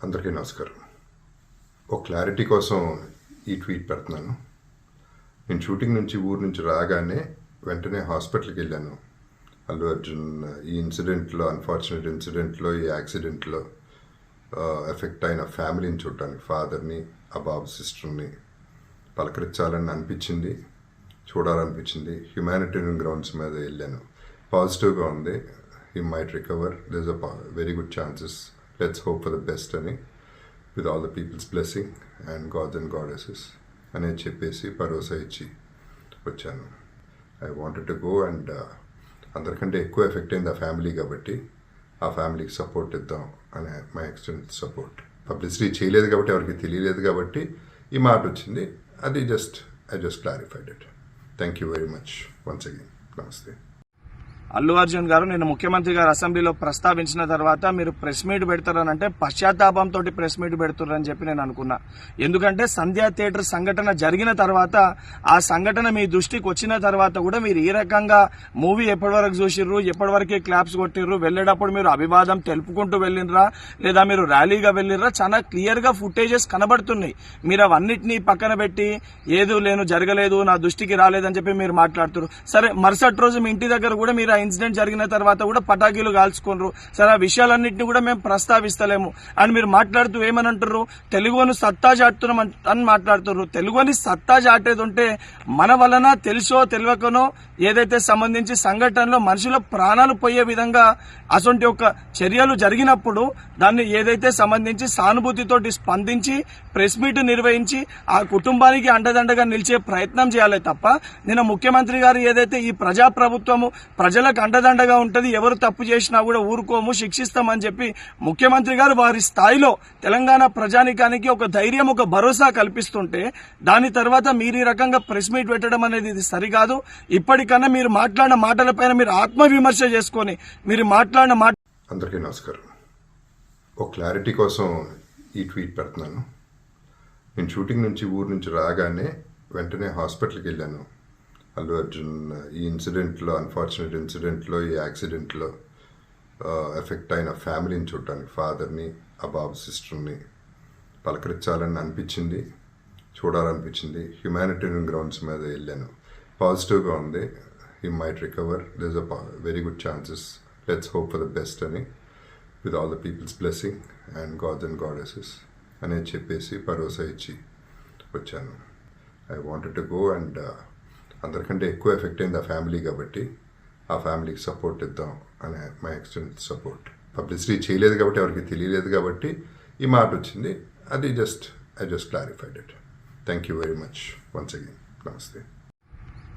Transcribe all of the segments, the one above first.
అందరికీ నమస్కారం. ఒక క్లారిటీ కోసం ఈ ట్వీట్ పెడుతున్నాను. నేను షూటింగ్ నుంచి ఊరు నుంచి రాగానే వెంటనే హాస్పిటల్కి వెళ్ళాను. అల్లు అర్జున్ ఈ అన్ఫార్చునేట్ ఇన్సిడెంట్లో ఈ యాక్సిడెంట్లో ఎఫెక్ట్ అయిన ఫ్యామిలీని చూడటానికి, ఫాదర్ని, ఆ బాబు సిస్టర్ని పలకరించాలని అనిపించింది, చూడాలనిపించింది. హ్యుమానిటేరియన్ గ్రౌండ్స్ మీద వెళ్ళాను. పాజిటివ్గా ఉంది. He might recover. There is a very good chances. Let's hope for the best అని, with all the people's blessing and gods and goddesses అని చెప్పేసి భరోసా ఇచ్చి వచ్చాను. I wanted to go and అందరికంటే ఎక్కువ ఎఫెక్ట్ అయింది ఆ ఫ్యామిలీ కాబట్టి ఆ ఫ్యామిలీకి సపోర్ట్ ఇద్దాం అనే మై ఎక్స్టెంట్ సపోర్ట్. పబ్లిసిటీ చేయలేదు కాబట్టి, ఎవరికి తెలియలేదు కాబట్టి ఈ మాట వచ్చింది. అది I just clarified it. Thank you very much once again. నమస్తే. అల్లు అర్జున్ గారు నిన్న ముఖ్యమంత్రి గారు అసెంబ్లీలో ప్రస్తావించిన తర్వాత మీరు ప్రెస్ మీట్ పెడతారనంటే పశ్చాత్తాపంతో ప్రెస్ మీట్ పెడుతున్నారని చెప్పి నేను అనుకున్నా. ఎందుకంటే సంధ్యా థియేటర్ సంఘటన జరిగిన తర్వాత, ఆ సంఘటన మీ దృష్టికి వచ్చిన తర్వాత కూడా మీరు ఈ రకంగా మూవీ ఎప్పటివరకు చూసిర్రు, ఎప్పటివరకే క్లాప్స్ కొట్టిర్రు, వెళ్లేటప్పుడు మీరు అభివాదం తెలుపుకుంటూ వెళ్ళినరా లేదా మీరు ర్యాలీగా వెళ్ళినరా, చాలా క్లియర్ గా ఫుటేజెస్ కనబడుతున్నాయి. మీరు అవన్నిటినీ పక్కన పెట్టి ఏదో జరగలేదు, నా దృష్టికి రాలేదని చెప్పి మీరు మాట్లాడుతున్నారు. సరే, మరుసటి రోజు మీ ఇంటి దగ్గర కూడా మీరు ఇన్సిడెంట్ జరిగిన తర్వాత కూడా పటాకీలు కాల్చుకున్నారు. సరే, ఆ విషయాలన్నింటినీ కూడా మేము ప్రస్తావిస్తలేము అని మీరు మాట్లాడుతూ ఏమని అంటారు, తెలుగుని సత్తా చాటుతున్నాం అని మాట్లాడుతున్నారు. తెలుగుని సత్తా చాటేది ఉంటే మన వలన తెలుసో తెలియకనో ఏదైతే సంబంధించి సంఘటనలో మనుషుల ప్రాణాలు పోయే విధంగా అటువంటి ఒక చర్యలు జరిగినప్పుడు దాన్ని ఏదైతే సంబంధించి సానుభూతితోటి స్పందించి ప్రెస్ మీట్ నిర్వహించి ఆ కుటుంబానికి అండదండగా నిలిచే ప్రయత్నం చేయాలి తప్ప, నిన్న ముఖ్యమంత్రి గారు ఏదైతే ఈ ప్రజాప్రభుత్వము ప్రజలకు అండదండగా ఉంటది, ఎవరు తప్పు చేసినా కూడా ఊరుకోము, శిక్షిస్తామని చెప్పి ముఖ్యమంత్రి గారు వారి స్థాయిలో తెలంగాణ ప్రజానికానికి ఒక ధైర్యం, ఒక భరోసా కల్పిస్తుంటే దాని తర్వాత మీరు ఈ రకంగా ప్రెస్ మీట్ పెట్టడం అనేది ఇది సరికాదు. ఇప్పటికన్నా మీరు మాట్లాడిన మాటలపైన మీరు ఆత్మవిమర్శ చేసుకొని మీరు మాట్లాడిన మాట. అందరికీ నమస్కారం. ఒక క్లారిటీ కోసం ఈ ట్వీట్ పెడుతున్నాను. నేను షూటింగ్ నుంచి ఊరు నుంచి రాగానే వెంటనే హాస్పిటల్కి వెళ్ళాను. అల్లు అర్జున్ ఈ అన్ఫార్చునేట్ ఇన్సిడెంట్లో ఈ యాక్సిడెంట్లో ఎఫెక్ట్ అయిన ఫ్యామిలీని చూడటానికి, ఫాదర్ని, ఆ బాబు సిస్టర్ని పలకరించాలని అనిపించింది, చూడాలనిపించింది. హ్యుమానిటేరియన్ గ్రౌండ్స్ మీద వెళ్ళాను. పాజిటివ్గా ఉంది. He might recover. There is a very good chances. Let's hope for the best అని, with all the peoples blessing and gods and goddesses అని చెప్పేసి భరోసా ఇచ్చి వచ్చాను. I wanted to go and అందరికంటే ఎక్కువ ఎఫెక్ట్ అయింది ఆ ఫ్యామిలీ కాబట్టి ఆ ఫ్యామిలీకి సపోర్ట్ ఇద్దాం అనే మై ఎక్స్టెంట్ సపోర్ట్. పబ్లిసిటీ చేయలేదు కాబట్టి, ఎవరికి తెలియలేదు కాబట్టి ఈ మాట వచ్చింది. అది I just clarified it. Thank you very much once again. నమస్తే.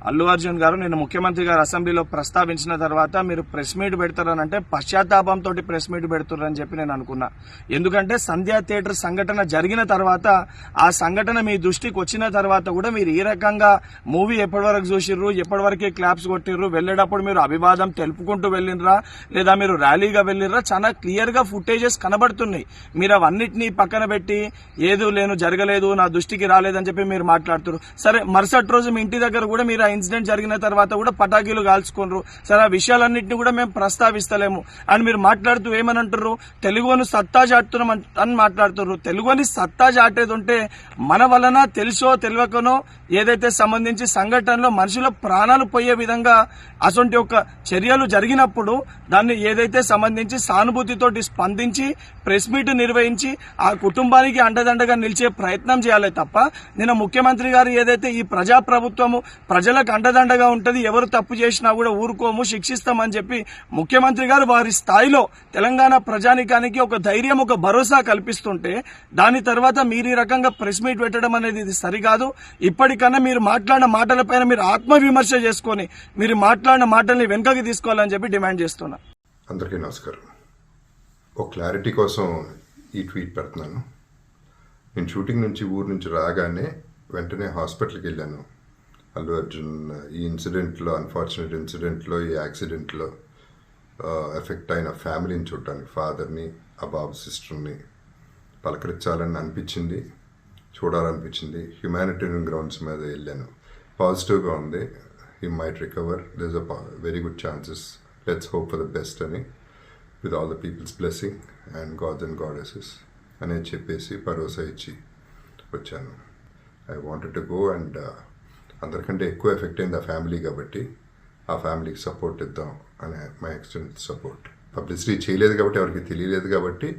అల్లు అర్జున్ గారు నిన్న ముఖ్యమంత్రి గారు అసెంబ్లీలో ప్రస్తావించిన తర్వాత మీరు ప్రెస్ మీట్ పెడతారనంటే పశ్చాత్తాపంతో ప్రెస్ మీట్ పెడుతున్నారని చెప్పి నేను అనుకున్నా. ఎందుకంటే సంధ్యా థియేటర్ సంఘటన జరిగిన తర్వాత, ఆ సంఘటన మీ దృష్టికి వచ్చిన తర్వాత కూడా మీరు ఈ రకంగా మూవీ ఎప్పటివరకు చూసిర్రు, ఎప్పటివరకే క్లాప్స్ కొట్టిర్రు, వెళ్లేటప్పుడు మీరు అభివాదం తెలుపుకుంటూ వెళ్ళినరా లేదా మీరు ర్యాలీగా వెళ్ళినరా, చాలా క్లియర్ గా ఫుటేజెస్ కనబడుతున్నాయి. మీరు అవన్నిటినీ పక్కన పెట్టి ఏదో జరగలేదు, నా దృష్టికి రాలేదని చెప్పి మీరు మాట్లాడుతున్నారు. సరే, మరుసటి రోజు మీ ఇంటి దగ్గర కూడా మీరు ఇన్సిడెంట్ జరిగిన తర్వాత కూడా పటాకీలు కాల్చుకున్నారు. సరే, ఆ విషయాలన్నింటినీ కూడా మేము ప్రస్తావిస్తలేము అని మీరు మాట్లాడుతూ ఏమని అంటారు, తెలుగుని సత్తా చాటుతున్నాం అని మాట్లాడుతున్నారు. తెలుగుని సత్తా చాటేది ఉంటే మన వలన తెలుసో తెలియకనో ఏదైతే సంబంధించి సంఘటనలో మనుషుల ప్రాణాలు పోయే విధంగా అటువంటి ఒక చర్యలు జరిగినప్పుడు దాన్ని ఏదైతే సంబంధించి సానుభూతితోటి స్పందించి ప్రెస్ మీట్ నిర్వహించి ఆ కుటుంబానికి అండదండగా నిలిచే ప్రయత్నం చేయాలి తప్ప, నిన్న ముఖ్యమంత్రి గారు ఏదైతే ఈ ప్రజాప్రభుత్వము ప్రజలకు అండదండగా ఉంటది, ఎవరు తప్పు చేసినా కూడా ఊరుకోము, శిక్షిస్తామని చెప్పి ముఖ్యమంత్రి గారు వారి స్థాయిలో తెలంగాణ ప్రజానికానికి ఒక ధైర్యం, ఒక భరోసా కల్పిస్తుంటే దాని తర్వాత మీరు ఈ రకంగా ప్రెస్ మీట్ పెట్టడం అనేది ఇది సరికాదు. ఇప్పటికన్నా మీరు మాట్లాడిన మాటలపైన మీరు ఆత్మవిమర్శ చేసుకొని మీరు మాట్లాడిన మాటల్ని వెనుకకి తీసుకోవాలని చెప్పి డిమాండ్ చేస్తున్నా. అందరికీ నమస్కారం. ఒక క్లారిటీ కోసం ఈ ట్వీట్ పెడుతున్నాను. నేను షూటింగ్ నుంచి ఊరు నుంచి రాగానే వెంటనే హాస్పిటల్కి వెళ్ళాను. అల్లు అర్జున్ ఈ అన్ఫార్చునేట్ ఇన్సిడెంట్లో ఈ యాక్సిడెంట్లో ఎఫెక్ట్ అయిన ఫ్యామిలీని చూడటానికి, ఫాదర్ని, ఆ బాబు సిస్టర్ని పలకరించాలని అనిపించింది, చూడాలనిపించింది. హ్యుమానిటేరియన్ గ్రౌండ్స్ మీద వెళ్ళాను. పాజిటివ్గా ఉంది. He might recover. There is a very good chances. Let's hope for the best అని, with all the people's blessing and gods and goddesses అనేది చెప్పేసి భరోసా ఇచ్చి వచ్చాను. I wanted to go and అందరికంటే ఎక్కువ ఎఫెక్ట్ అయింది ఆ ఫ్యామిలీ కాబట్టి ఆ ఫ్యామిలీకి సపోర్ట్ ఇద్దాం అనే మై ఎక్స్టెంట్ సపోర్ట్. పబ్లిసిటీ చేయలేదు కాబట్టి ఎవరికి తెలియలేదు కాబట్టి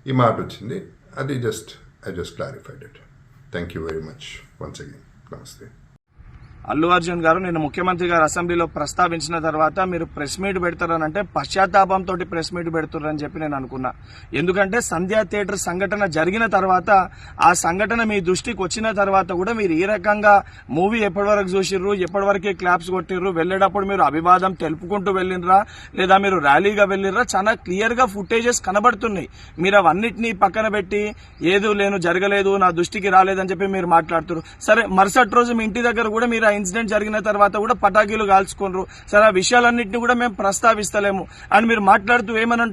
ఈ మాట వచ్చింది. అది I just clarified it. Thank you very much once again. నమస్తే. అల్లు అర్జున్ గారు నిన్న ముఖ్యమంత్రి గారు అసెంబ్లీలో ప్రస్తావించిన తర్వాత మీరు ప్రెస్ మీట్ పెడతారనంటే పశ్చాత్తాపంతో ప్రెస్ మీట్ పెడుతున్నారని చెప్పి నేను అనుకున్నా. ఎందుకంటే సంధ్యా థియేటర్ సంఘటన జరిగిన తర్వాత ఆ సంఘటన మీ దృష్టికి వచ్చిన తర్వాత కూడా మీరు ఈ రకంగా మూవీ ఎప్పటి వరకు చూసిర్రు, ఎప్పటి వరకే క్లాప్స్ కొట్టిర్రు, వెళ్ళేటప్పుడు మీరు అభివాదం తెలుపుకుంటూ వెళ్ళినరా లేదా మీరు ర్యాలీగా వెళ్ళినరా, చాలా క్లియర్ గా ఫుటేజెస్ కనబడుతున్నాయి. మీరు అవన్నిటినీ పక్కన పెట్టి ఏదో జరగలేదు, నా దృష్టికి రాలేదని చెప్పి మీరు మాట్లాడుతున్నారు. సరే, మరుసటి రోజు మీ ఇంటి దగ్గర కూడా మీరు ఇన్సిడెంట్ జరిగిన తర్వాత కూడా పటాకీలు కాల్చుకున్నారు. సరే, ఆ విషయాలన్నింటినీ కూడా మేము ప్రస్తావిస్తలేము అని మీరు మాట్లాడుతూ ఏమని